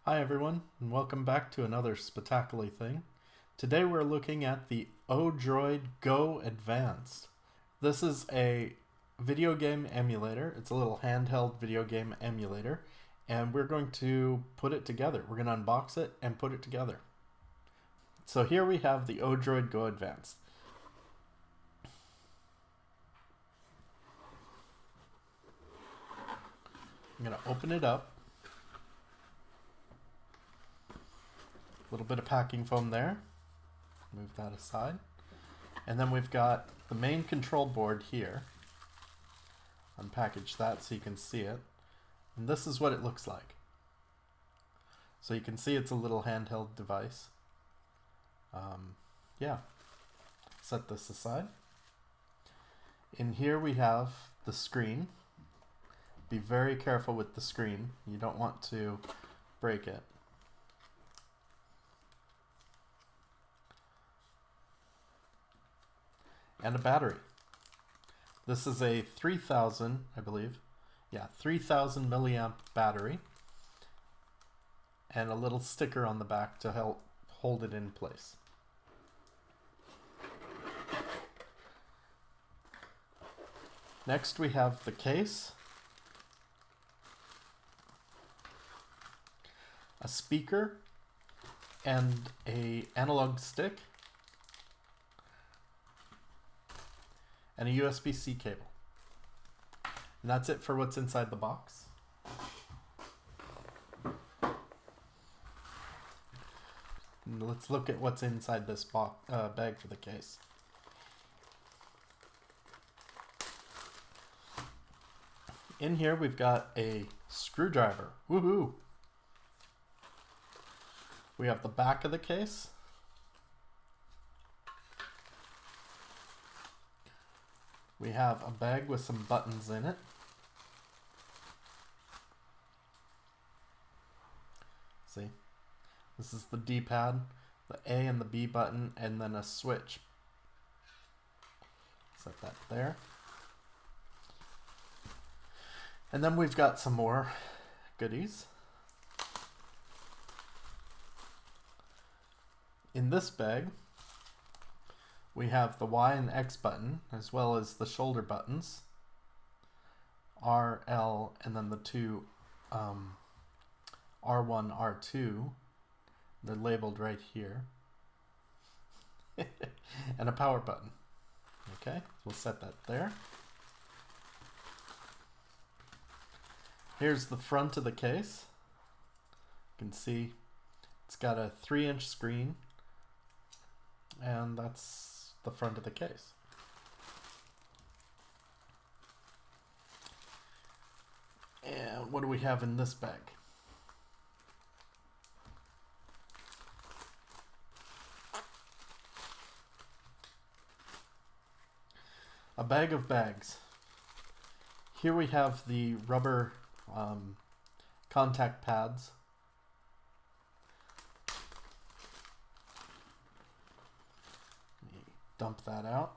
Hi everyone, and welcome back to another spectacular thing. Today we're looking at the Odroid Go-Advance. This is a video game emulator. It's a little handheld video game emulator, and we're going to put it together. We're going to unbox it and put it together. So here we have the Odroid Go-Advance. I'm going to open it up. A little bit of packing foam there. Move that aside. And then we've got the main control board here. Unpackage that so you can see it. And this is what it looks like. So you can see it's a little handheld device. Yeah. Set this aside. In here we have the screen. Be very careful with the screen. You don't want to break it. And a battery. This is a 3000, I believe. Yeah, 3000 milliamp battery. And a little sticker on the back to help hold it in place. Next we have the case. A speaker and an analog stick. And a USB-C cable. And that's it for what's inside the box. And let's look at what's inside this bag for the case. In here we've got a screwdriver. Woohoo! We have the back of the case. We have a bag with some buttons in it. See, this is the D-pad, the A and the B button, and then a switch. Set that there. And then we've got some more goodies. In this bag, we have the Y and X button, as well as the shoulder buttons, R, L, and then the two R1, R2. They're labeled right here. And a power button. Okay, we'll set that there. Here's the front of the case. You can see it's got a 3-inch screen, and that's the front of the case. And what do we have in this bag? A bag of bags. Here we have the rubber contact pads. Dump that out.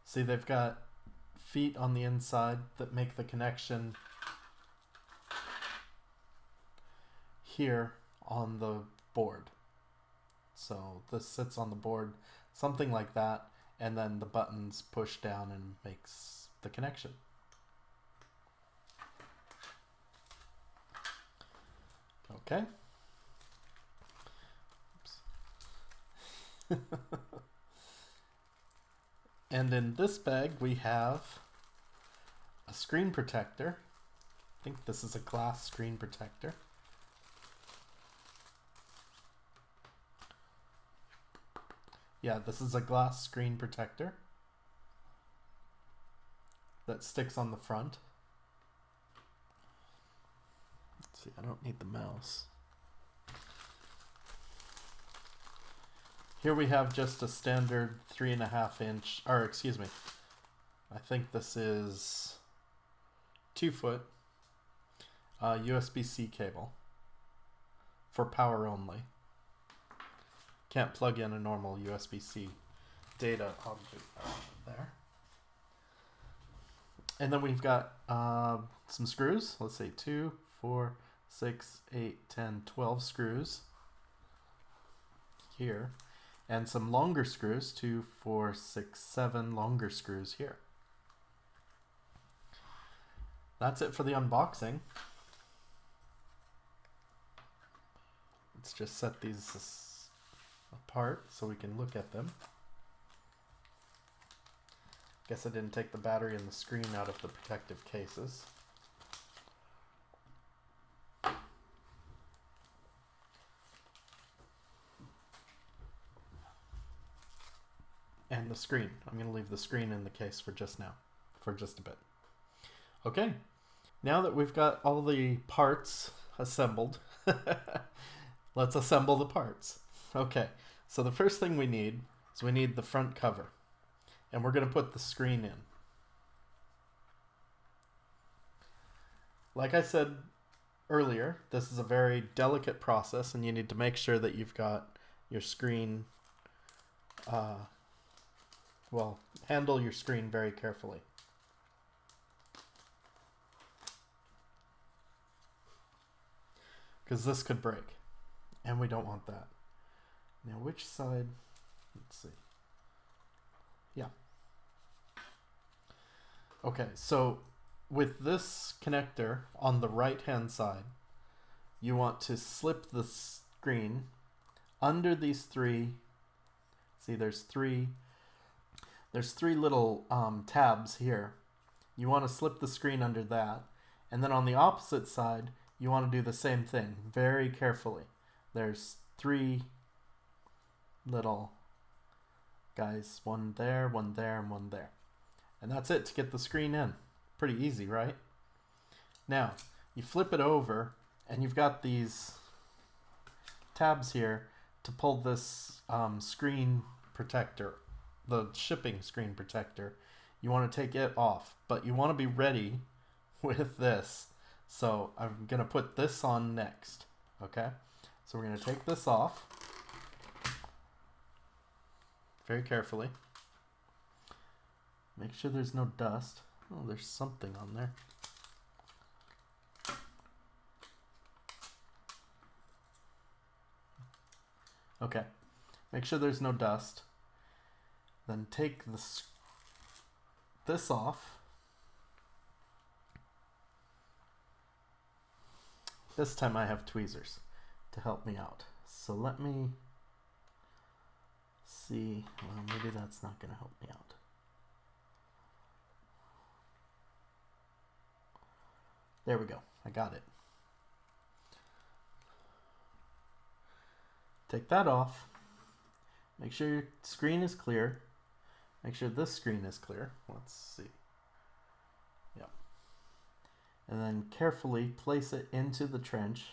See, they've got feet on the inside that make the connection here on the board. So this sits on the board, something like that, and then the buttons push down and makes the connection. Okay. And in this bag we have a screen protector. I think this is a glass screen protector. Yeah, this is a glass screen protector that sticks on the front. Let's see, I don't need the mouse. Here we have just a standard 3.5 inch, or excuse me, I think this is 2 foot USB-C cable for power only. Can't plug in a normal USB-C data object there. And then we've got some screws. Let's say 2, 4, 6, 8, 10, 12 screws here. And some longer screws, 2, 4, 6, 7 longer screws here. That's it for the unboxing. Let's just set these apart so we can look at them. Guess I didn't take the battery and the screen out of the protective cases. And the screen. I'm going to leave the screen in the case for just now, for just a bit. Okay, now that we've got all the parts assembled, let's assemble the parts. Okay, so the first thing we need is we need the front cover. And we're going to put the screen in. Like I said earlier, this is a very delicate process, and you need to make sure that you've got your screen, well, handle your screen very carefully. Because this could break, and we don't want that. Now, which side? Let's see. Yeah. Okay, so with this connector on the right-hand side, you want to slip the screen under these three. See, there's three little tabs here. You want to slip the screen under that. And then on the opposite side, you want to do the same thing very carefully. There's three little guys, one there, and one there. And that's it to get the screen in. Pretty easy, right? Now, you flip it over, and you've got these tabs here to pull this screen protector, the shipping screen protector. You want to take it off, but you want to be ready with this. So I'm going to put this on next, okay? So we're going to take this off very carefully. Make sure there's no dust. Oh, there's something on there. Okay, make sure there's no dust. Then take this off. This time I have tweezers to help me out. So let me see. Well, maybe that's not going to help me out. There we go. I got it. Take that off. Make sure your screen is clear. Make sure this screen is clear. Let's see. Yep. And then carefully place it into the trench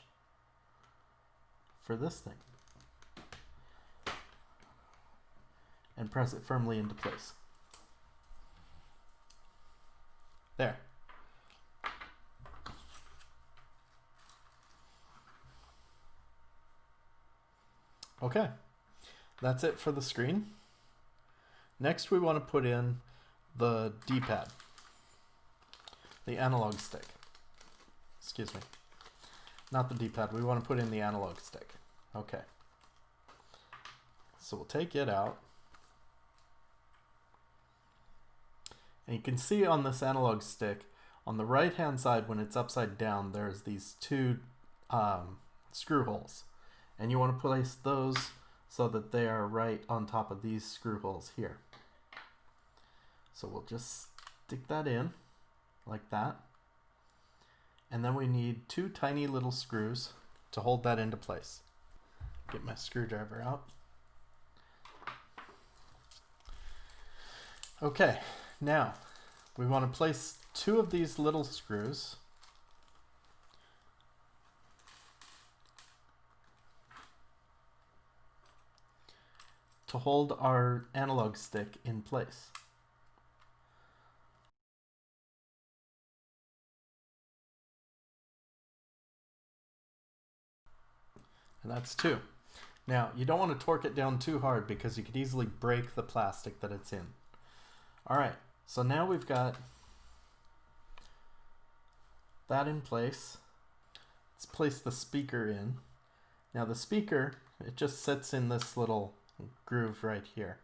for this thing. And press it firmly into place. There. Okay, that's it for the screen. Next we want to put in the D-pad, the analog stick. Excuse me. Not the D-pad, we want to put in the analog stick. Okay. So we'll take it out. And you can see on this analog stick, on the right-hand side when it's upside down, there's these two screw holes. And you want to place those so that they are right on top of these screw holes here. So we'll just stick that in like that. And then we need two tiny little screws to hold that into place. Get my screwdriver out. Okay, now we want to place two of these little screws to hold our analog stick in place. And that's two. Now, you don't want to torque it down too hard because you could easily break the plastic that it's in. All right, so now we've got that in place. Let's place the speaker in. Now the speaker, it just sits in this little groove right here.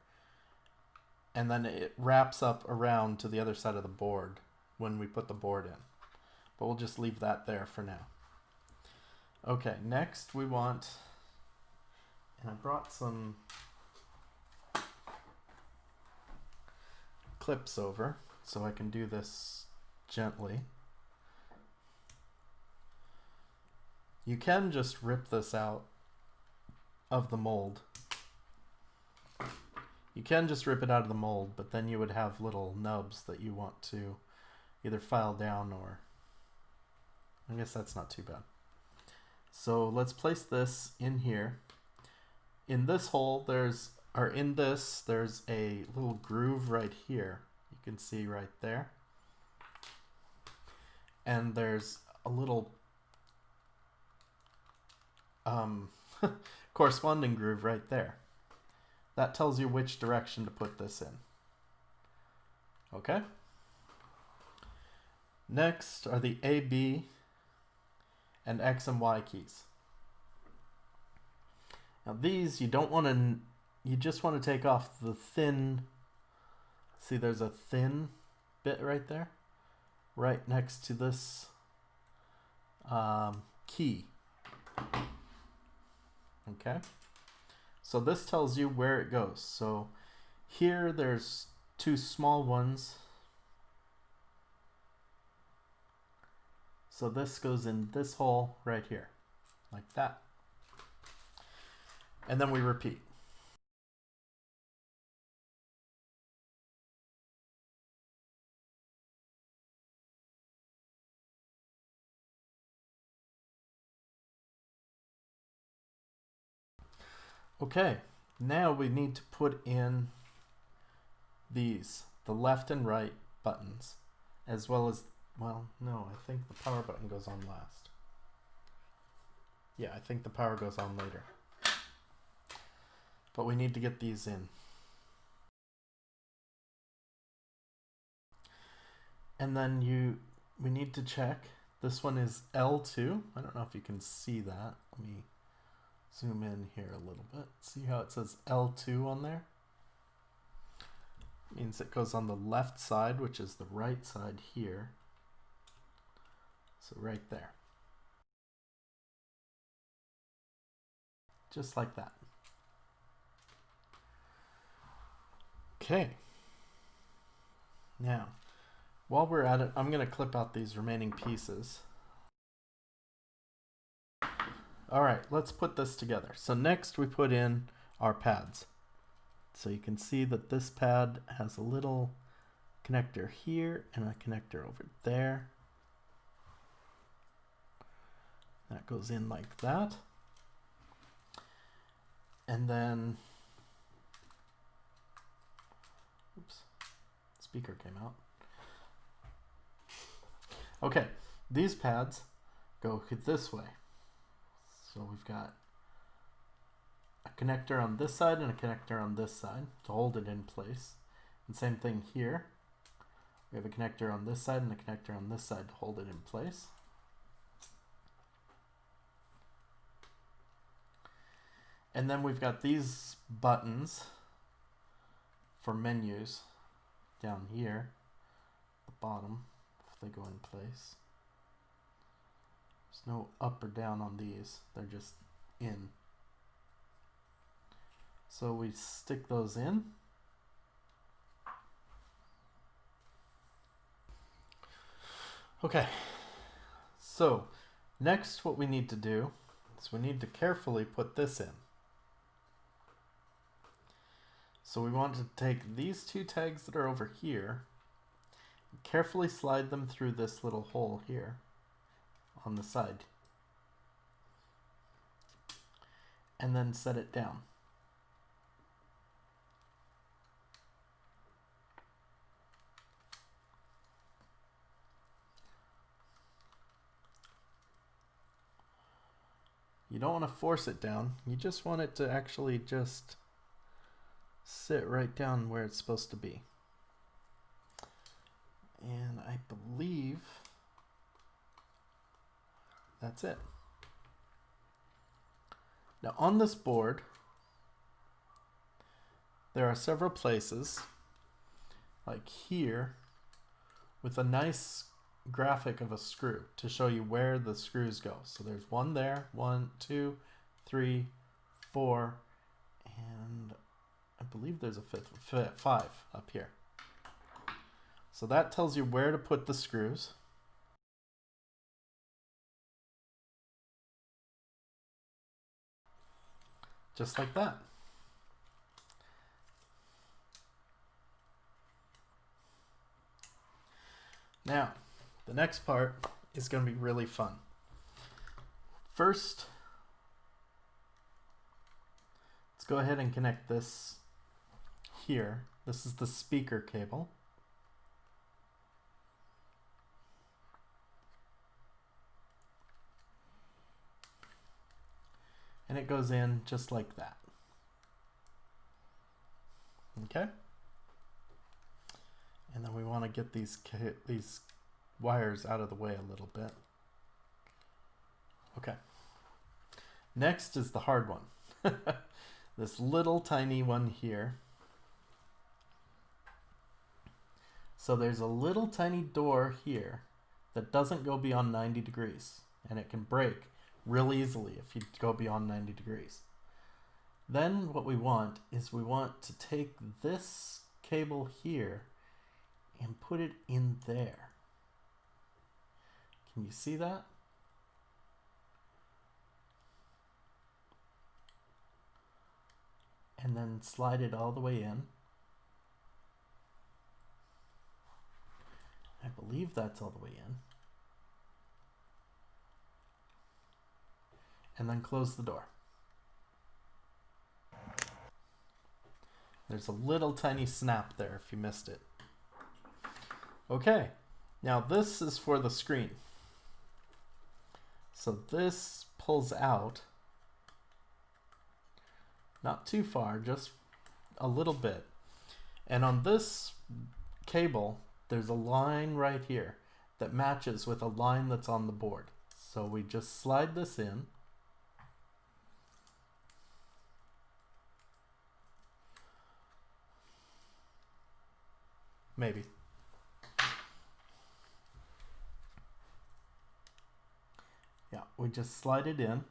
And then it wraps up around to the other side of the board when we put the board in. But we'll just leave that there for now. Okay, next we want, and I brought some clips over so I can do this gently. You can just rip this out of the mold. You can just rip it out of the mold, but then you would have little nubs that you want to either file down or, I guess that's not too bad. So let's place this in here. In this hole, there's a little groove right here. You can see right there. And there's a little corresponding groove right there. That tells you which direction to put this in. Okay? Next are the A, B, and X and Y keys. Now these, you just want to take off the thin, see there's a thin bit right there, right next to this key. Okay, so this tells you where it goes. So here there's two small ones. So this goes in this hole right here, like that. And then we repeat. Okay, now we need to put in these, the left and right buttons, as well as, well, no, I think the power button goes on last. Yeah, I think the power goes on later. But we need to get these in. And then we need to check, this one is L2. I don't know if you can see that. Let me zoom in here a little bit. See how it says L2 on there? It means it goes on the left side, which is the right side here. So right there. Just like that. Okay. Now, while we're at it, I'm going to clip out these remaining pieces. All right, let's put this together. So next we put in our pads. So you can see that this pad has a little connector here and a connector over there. That goes in like that. And then, oops, speaker came out. Okay, these pads go this way. So we've got a connector on this side and a connector on this side to hold it in place. And same thing here. We have a connector on this side and a connector on this side to hold it in place. And then we've got these buttons for menus down here, the bottom, if they go in place. There's no up or down on these, they're just in. So we stick those in. Okay, so next what we need to do is we need to carefully put this in. So we want to take these two tags that are over here, and carefully slide them through this little hole here on the side, and then set it down. You don't want to force it down, you just want it to actually just sit right down where it's supposed to be. And I believe That's it. Now on this board, there are several places, like here, with a nice graphic of a screw to show you where the screws go. So there's one there, 1, 2, 3, 4, and I believe there's a 5 up here. So that tells you where to put the screws. Just like that. Now, the next part is going to be really fun. First, let's go ahead and connect this here. This is the speaker cable. And it goes in just like that. Okay? And then we want to get these wires out of the way a little bit. Okay. Next is the hard one. This little tiny one here. So there's a little tiny door here that doesn't go beyond 90 degrees, and it can break real easily if you go beyond 90 degrees. Then what we want is we want to take this cable here and put it in there. Can you see that? And then slide it all the way in. I believe that's all the way in. And then close the door. There's a little tiny snap there if you missed it. Okay, now this is for the screen. So this pulls out, not too far, just a little bit. And on this cable, there's a line right here that matches with a line that's on the board. So we just slide this in. Maybe. Yeah, we just slide it in.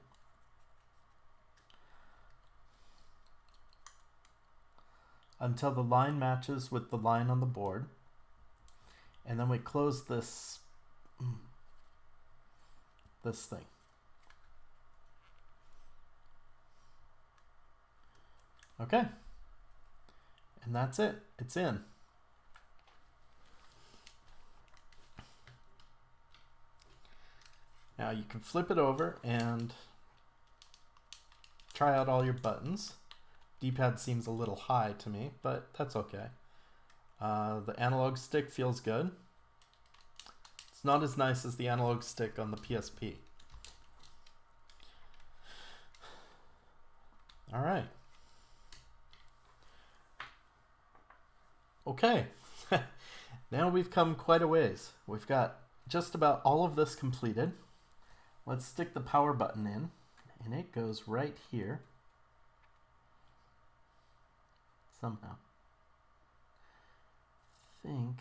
Until the line matches with the line on the board. And then we close this thing. Okay. And that's it. It's in. Now you can flip it over and try out all your buttons. D-pad seems a little high to me, but that's okay. The analog stick feels good. It's not as nice as the analog stick on the PSP. All right. Okay. Now we've come quite a ways. We've got just about all of this completed. Let's stick the power button in, and it goes right here. Somehow. I think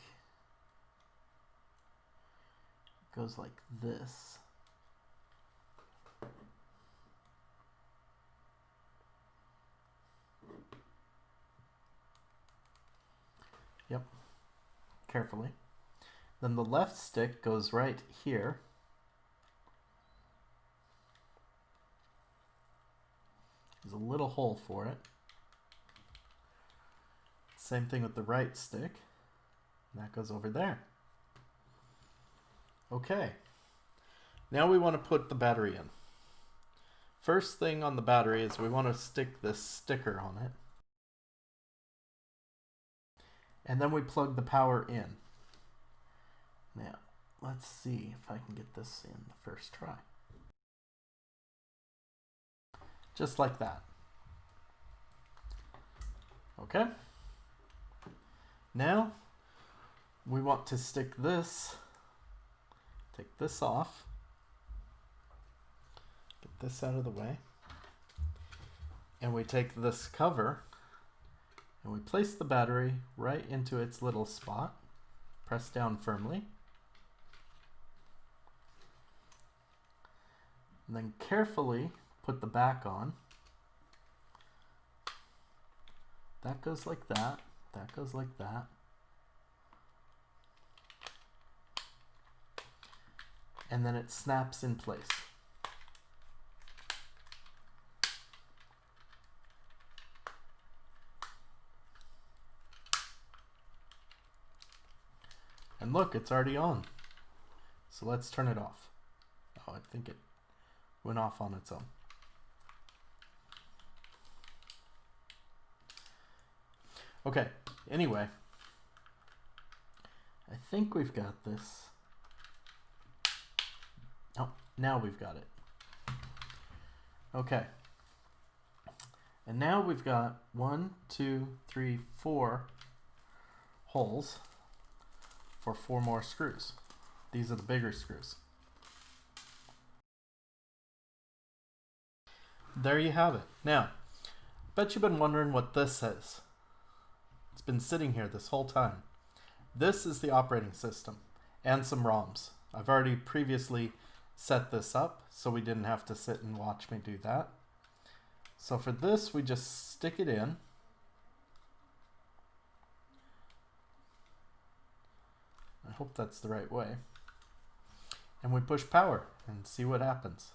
it goes like this. Yep. Carefully. Then the left stick goes right here. There's a little hole for it. Same thing with the right stick. That goes over there. Okay. Now we want to put the battery in. First thing on the battery is we want to stick this sticker on it. And then we plug the power in. Now, let's see if I can get this in the first try. Just like that. Okay. Now, we want to stick this, take this off, this out of the way. And we take this cover and we place the battery right into its little spot. Press down firmly. And then carefully put the back on. That goes like that. That goes like that. And then it snaps in place. And look, it's already on. So let's turn it off. Oh, I think it went off on its own. Okay, anyway, I think we've got this. Oh, now we've got it. Okay. And now we've got 1, 2, 3, 4 holes for 4 more screws. These are the bigger screws. There you have it. Now, bet you've been wondering what this is. It's been sitting here this whole time. This is the operating system and some ROMs. I've already previously set this up so we didn't have to sit and watch me do that. So for this, we just stick it in. I hope that's the right way. And we push power and see what happens.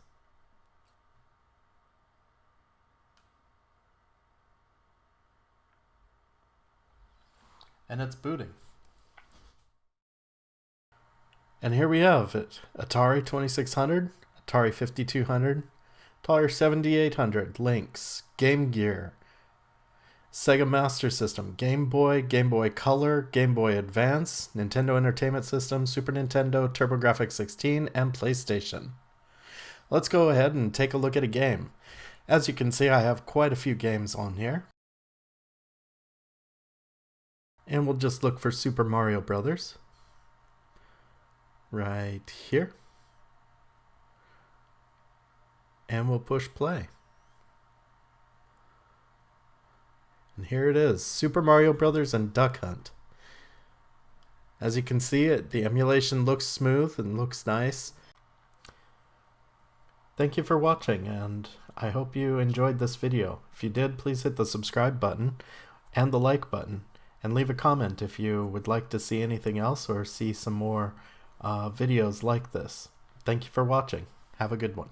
And it's booting. And here we have it. Atari 2600, Atari 5200, Atari 7800, Lynx, Game Gear, Sega Master System, Game Boy Color, Game Boy Advance, Nintendo Entertainment System, Super Nintendo, TurboGrafx 16, and PlayStation. Let's go ahead and take a look at a game. As you can see, I have quite a few games on here. And we'll just look for Super Mario Brothers. Right here. And we'll push play. And here it is, Super Mario Brothers and Duck Hunt. As you can see, the emulation looks smooth and looks nice. Thank you for watching, and I hope you enjoyed this video. If you did, please hit the subscribe button and the like button, and leave a comment if you would like to see anything else or see some more videos like this. Thank you for watching. Have a good one.